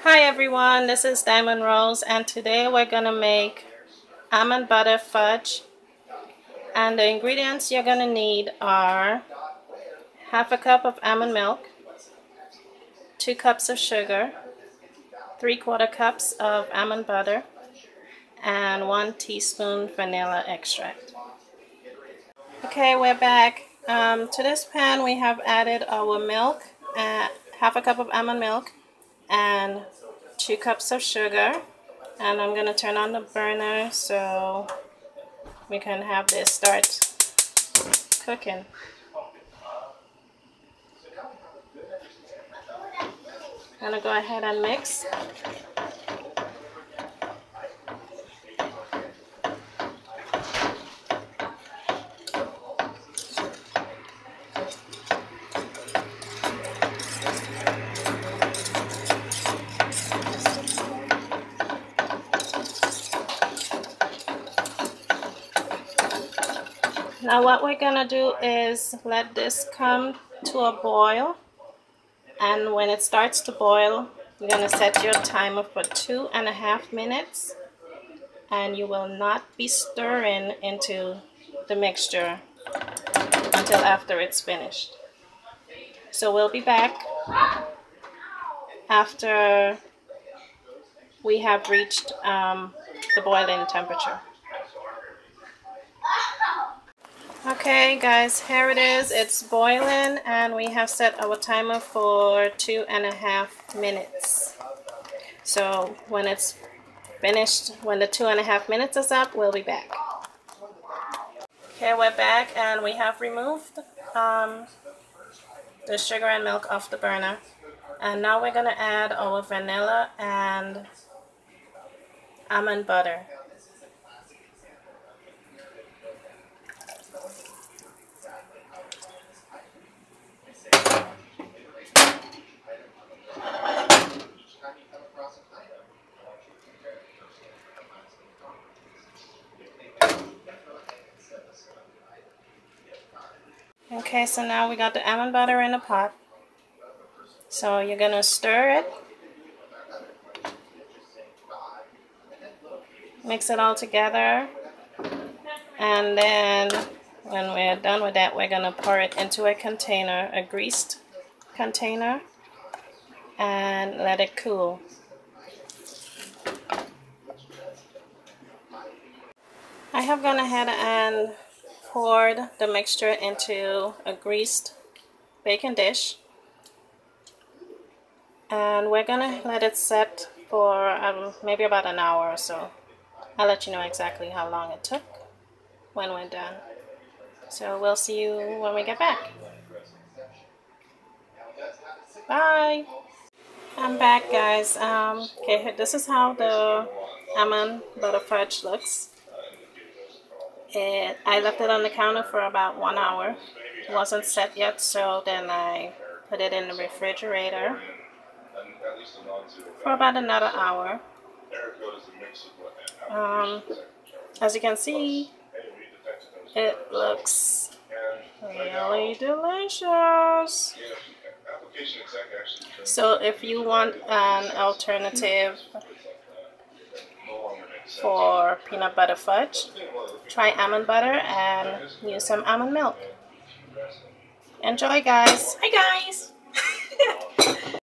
Hi everyone, this is Diamond Rose and today we're gonna make almond butter fudge, and the ingredients you're gonna need are half a cup of almond milk, 2 cups of sugar, 3/4 cups of almond butter, and 1 teaspoon vanilla extract. Okay, we're back. To this pan we have added our milk, half a cup of almond milk and 2 cups of sugar, and I'm gonna turn on the burner so we can have this start cooking. I'm gonna go ahead and mix. Now what we're gonna do is let this come to a boil, and when it starts to boil you're gonna set your timer for 2.5 minutes, and you will not be stirring into the mixture until after it's finished. So we'll be back after we have reached the boiling temperature. Okay guys, here it is. It's boiling and we have set our timer for 2.5 minutes. So when it's finished, when the 2.5 minutes is up, we'll be back. Okay, we're back and we have removed the sugar and milk off the burner, and now we're gonna add our vanilla and almond butter. Okay, so now we got the almond butter in a pot. So you're gonna stir it, mix it all together, and then when we're done with that, we're gonna pour it into a container, a greased container, and let it cool. I have gone ahead and poured the mixture into a greased baking dish, and we're gonna let it set for maybe about an hour or so. I'll let you know exactly how long it took when we're done. So we'll see you when we get back. Bye! I'm back guys. Okay, this is how the almond butter fudge looks. I left it on the counter for about 1 hour. It wasn't set yet, so then I put it in the refrigerator for about another hour. As you can see, it looks really delicious. So if you want an alternative for peanut butter fudge, try almond butter and use some almond milk. Enjoy guys! Hi guys!